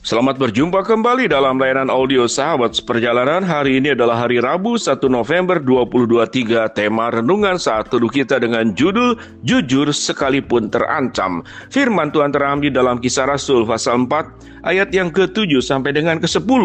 Selamat berjumpa kembali dalam layanan audio Sahabat Seperjalanan. Hari ini adalah hari Rabu 1 November 2023. Tema renungan saat teduh kita dengan judul Jujur Sekalipun Terancam. Firman Tuhan terambil dalam Kisah Rasul pasal 4 ayat yang ke-7 sampai dengan ke-10.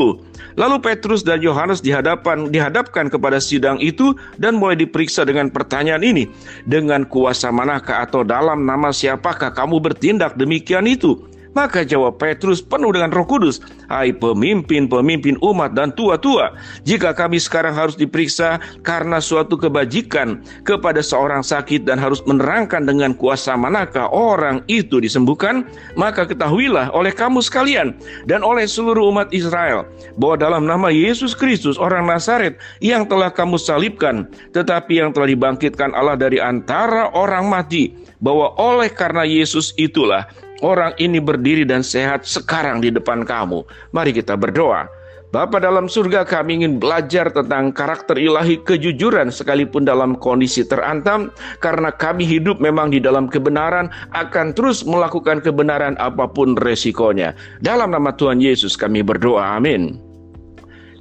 Lalu Petrus dan Yohanes dihadapkan kepada sidang itu dan mulai diperiksa dengan pertanyaan ini. Dengan kuasa manakah atau dalam nama siapakah kamu bertindak demikian itu? Maka jawab Petrus penuh dengan Roh Kudus, "Hai pemimpin-pemimpin umat dan tua-tua, jika kami sekarang harus diperiksa karena suatu kebajikan kepada seorang sakit dan harus menerangkan dengan kuasa manakah orang itu disembuhkan, maka ketahuilah oleh kamu sekalian dan oleh seluruh umat Israel bahwa dalam nama Yesus Kristus orang Nazaret yang telah kamu salibkan, tetapi yang telah dibangkitkan Allah dari antara orang mati, bahwa oleh karena Yesus itulah orang ini berdiri dan sehat sekarang di depan kamu." Mari kita berdoa. Bapa dalam surga, kami ingin belajar tentang karakter ilahi kejujuran sekalipun dalam kondisi terancam, karena kami hidup memang di dalam kebenaran, akan terus melakukan kebenaran apapun resikonya. Dalam nama Tuhan Yesus kami berdoa, amin.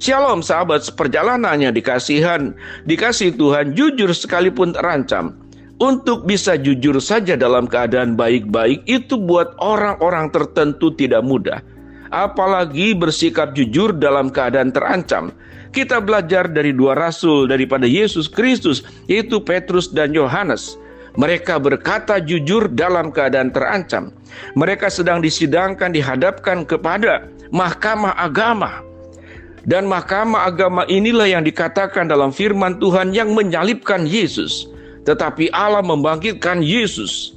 Shalom sahabat seperjalanannya dikasih Tuhan, jujur sekalipun terancam. Untuk bisa jujur saja dalam keadaan baik-baik itu buat orang-orang tertentu tidak mudah. Apalagi bersikap jujur dalam keadaan terancam. Kita belajar dari dua rasul daripada Yesus Kristus, yaitu Petrus dan Yohanes. Mereka berkata jujur dalam keadaan terancam. Mereka sedang disidangkan, dihadapkan kepada mahkamah agama. Dan mahkamah agama inilah yang dikatakan dalam firman Tuhan yang menyalibkan Yesus. Tetapi Allah membangkitkan Yesus.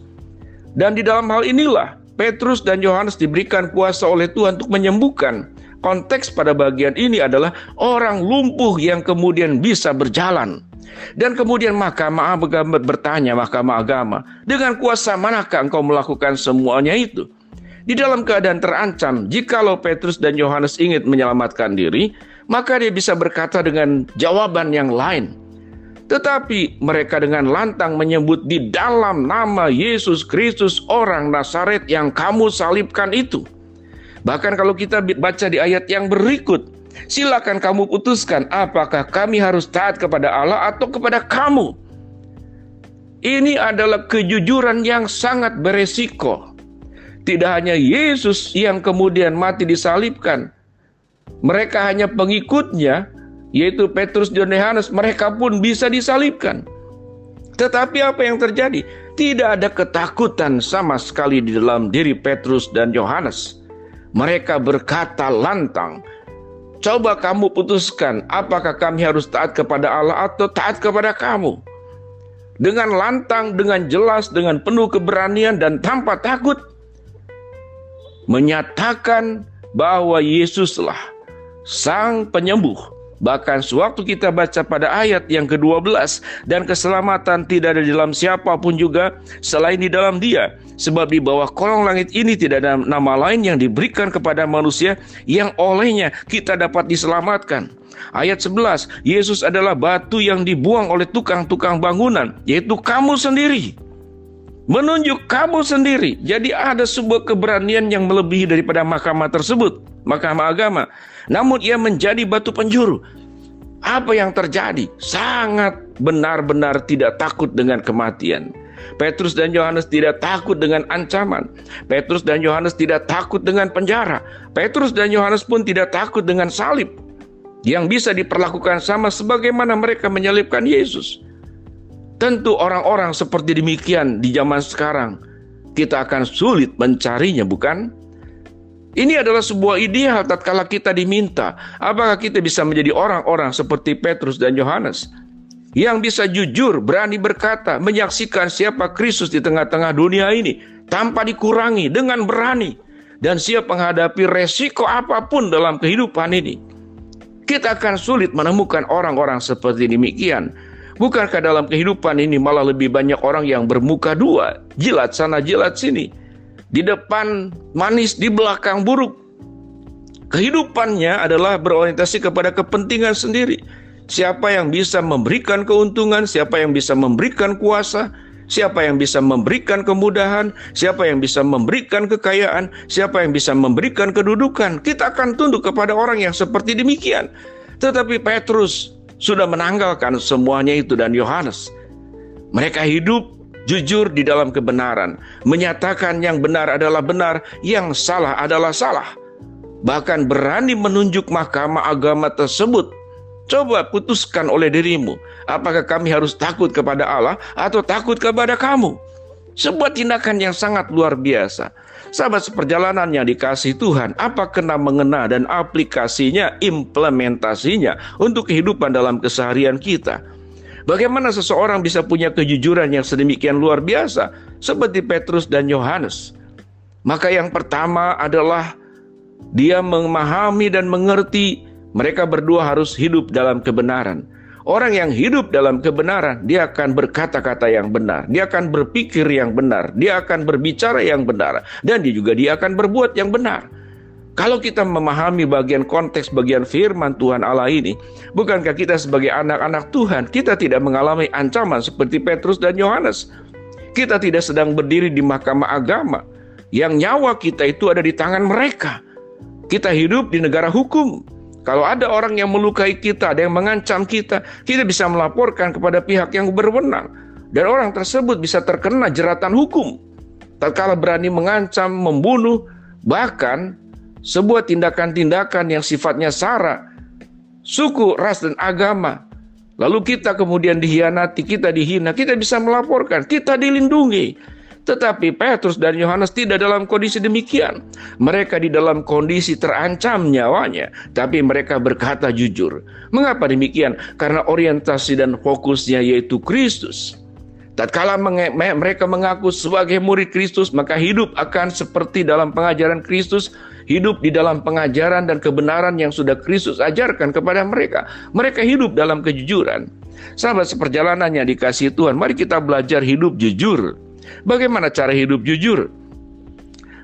Dan di dalam hal inilah Petrus dan Yohanes diberikan kuasa oleh Tuhan untuk menyembuhkan. Konteks pada bagian ini adalah orang lumpuh yang kemudian bisa berjalan. Dan kemudian mahkamah agama, dengan kuasa manakah engkau melakukan semuanya itu? Di dalam keadaan terancam, jikalau Petrus dan Yohanes ingin menyelamatkan diri, maka dia bisa berkata dengan jawaban yang lain. Tetapi mereka dengan lantang menyebut di dalam nama Yesus Kristus orang Nazaret yang kamu salibkan itu. Bahkan kalau kita baca di ayat yang berikut, silakan kamu putuskan apakah kami harus taat kepada Allah atau kepada kamu. Ini adalah kejujuran yang sangat beresiko. Tidak hanya Yesus yang kemudian mati disalibkan, mereka hanya pengikutnya, yaitu Petrus dan Yohanes, mereka pun bisa disalibkan. Tetapi apa yang terjadi? Tidak ada ketakutan sama sekali di dalam diri Petrus dan Yohanes. Mereka berkata lantang, "Coba kamu putuskan apakah kami harus taat kepada Allah atau taat kepada kamu." Dengan lantang, dengan jelas, dengan penuh keberanian dan tanpa takut, menyatakan bahwa Yesuslah Sang Penyembuh. Bahkan sewaktu kita baca pada ayat yang ke-12, dan keselamatan tidak ada di dalam siapapun juga selain di dalam Dia, sebab di bawah kolong langit ini tidak ada nama lain yang diberikan kepada manusia yang olehnya kita dapat diselamatkan. Ayat 11, Yesus adalah batu yang dibuang oleh tukang-tukang bangunan, yaitu kamu sendiri. Menunjuk kamu sendiri. Jadi ada sebuah keberanian yang melebihi daripada mahkamah tersebut, mahkamah agama. Namun ia menjadi batu penjuru. Apa yang terjadi? Sangat benar-benar tidak takut dengan kematian. Petrus dan Yohanes tidak takut dengan ancaman. Petrus dan Yohanes tidak takut dengan penjara. Petrus dan Yohanes pun tidak takut dengan salib, yang bisa diperlakukan sama sebagaimana mereka menyalibkan Yesus. Tentu orang-orang seperti demikian di zaman sekarang kita akan sulit mencarinya, bukan? Ini adalah sebuah ideal tatkala kita diminta, apakah kita bisa menjadi orang-orang seperti Petrus dan Yohanes yang bisa jujur, berani berkata, menyaksikan siapa Kristus di tengah-tengah dunia ini tanpa dikurangi, dengan berani, dan siap menghadapi resiko apapun dalam kehidupan ini. Kita akan sulit menemukan orang-orang seperti demikian. Bukankah dalam kehidupan ini malah lebih banyak orang yang bermuka dua, jilat sana jilat sini, di depan manis, di belakang buruk. Kehidupannya adalah berorientasi kepada kepentingan sendiri. Siapa yang bisa memberikan keuntungan, siapa yang bisa memberikan kuasa, siapa yang bisa memberikan kemudahan, siapa yang bisa memberikan kekayaan, siapa yang bisa memberikan kedudukan. Kita akan tunduk kepada orang yang seperti demikian. Tetapi Petrus sudah menanggalkan semuanya itu dan Yohanes. Mereka hidup jujur di dalam kebenaran, menyatakan yang benar adalah benar, yang salah adalah salah. Bahkan berani menunjuk mahkamah agama tersebut. Coba putuskan oleh dirimu, apakah kami harus takut kepada Allah atau takut kepada kamu? Sebuah tindakan yang sangat luar biasa. Sahabat seperjalanan yang dikasihi Tuhan, apa kena mengena dan aplikasinya, implementasinya untuk kehidupan dalam keseharian kita? Bagaimana seseorang bisa punya kejujuran yang sedemikian luar biasa seperti Petrus dan Yohanes? Maka yang pertama adalah dia memahami dan mengerti mereka berdua harus hidup dalam kebenaran. Orang yang hidup dalam kebenaran, dia akan berkata-kata yang benar, dia akan berpikir yang benar, dia akan berbicara yang benar, dan dia akan berbuat yang benar. Kalau kita memahami bagian konteks, bagian firman Tuhan Allah ini, bukankah kita sebagai anak-anak Tuhan, kita tidak mengalami ancaman seperti Petrus dan Yohanes? Kita tidak sedang berdiri di mahkamah agama, yang nyawa kita itu ada di tangan mereka. Kita hidup di negara hukum. Kalau ada orang yang melukai kita, ada yang mengancam kita, kita bisa melaporkan kepada pihak yang berwenang. Dan orang tersebut bisa terkena jeratan hukum. Tatkala berani mengancam, membunuh, bahkan sebuah tindakan-tindakan yang sifatnya sara, suku, ras, dan agama. Lalu kita kemudian dihianati, kita dihina, kita bisa melaporkan, kita dilindungi. Tetapi Petrus dan Yohanes tidak dalam kondisi demikian. Mereka di dalam kondisi terancam nyawanya, tapi mereka berkata jujur. Mengapa demikian? Karena orientasi dan fokusnya yaitu Kristus. Tatkala mereka mengaku sebagai murid Kristus, maka hidup akan seperti dalam pengajaran Kristus, hidup di dalam pengajaran dan kebenaran yang sudah Kristus ajarkan kepada mereka. Mereka hidup dalam kejujuran. Sahabat seperjalanan yang dikasihi Tuhan, mari kita belajar hidup jujur. Bagaimana cara hidup jujur?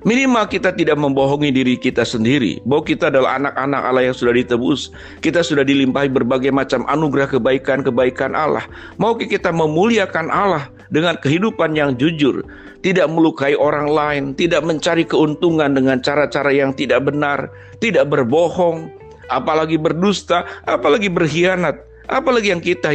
Minimal kita tidak membohongi diri kita sendiri, bahwa kita adalah anak-anak Allah yang sudah ditebus. Kita sudah dilimpahi berbagai macam anugerah kebaikan-kebaikan Allah. Maukah kita memuliakan Allah dengan kehidupan yang jujur, tidak melukai orang lain, tidak mencari keuntungan dengan cara-cara yang tidak benar, tidak berbohong, apalagi berdusta, apalagi berkhianat. Apalagi yang kita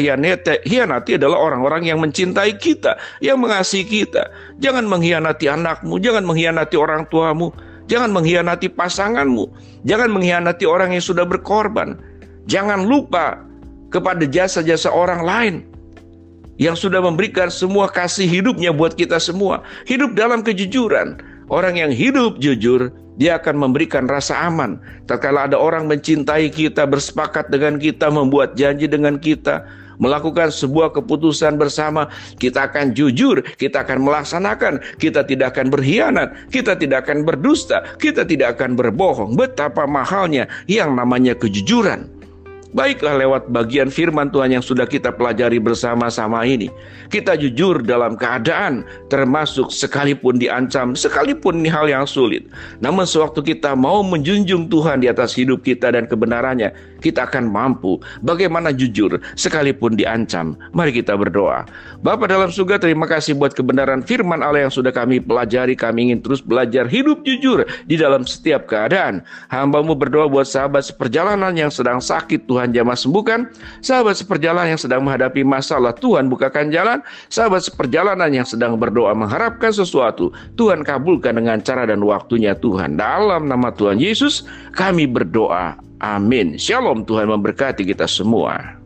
hianati adalah orang-orang yang mencintai kita, yang mengasihi kita. Jangan mengkhianati anakmu, jangan mengkhianati orang tuamu, jangan mengkhianati pasanganmu, jangan mengkhianati orang yang sudah berkorban. Jangan lupa kepada jasa-jasa orang lain yang sudah memberikan semua kasih hidupnya buat kita semua. Hidup dalam kejujuran. Orang yang hidup jujur, dia akan memberikan rasa aman. Tatkala ada orang mencintai kita, bersepakat dengan kita, membuat janji dengan kita, melakukan sebuah keputusan bersama, kita akan jujur, kita akan melaksanakan, kita tidak akan berkhianat, kita tidak akan berdusta, kita tidak akan berbohong. Betapa mahalnya yang namanya kejujuran. Baiklah, lewat bagian firman Tuhan yang sudah kita pelajari bersama-sama ini, kita jujur dalam keadaan, termasuk sekalipun diancam, sekalipun ini hal yang sulit. Namun sewaktu kita mau menjunjung Tuhan di atas hidup kita dan kebenarannya, kita akan mampu bagaimana jujur sekalipun diancam. Mari kita berdoa. Bapa dalam surga, terima kasih buat kebenaran firman Allah yang sudah kami pelajari. Kami ingin terus belajar hidup jujur di dalam setiap keadaan. Hamba-Mu berdoa buat sahabat seperjalanan yang sedang sakit, Tuhan jamah sembuhkan. Sahabat seperjalanan yang sedang menghadapi masalah, Tuhan bukakan jalan. Sahabat seperjalanan yang sedang berdoa mengharapkan sesuatu, Tuhan kabulkan dengan cara dan waktunya Tuhan. Dalam nama Tuhan Yesus kami berdoa. Amin. Shalom, Tuhan memberkati kita semua.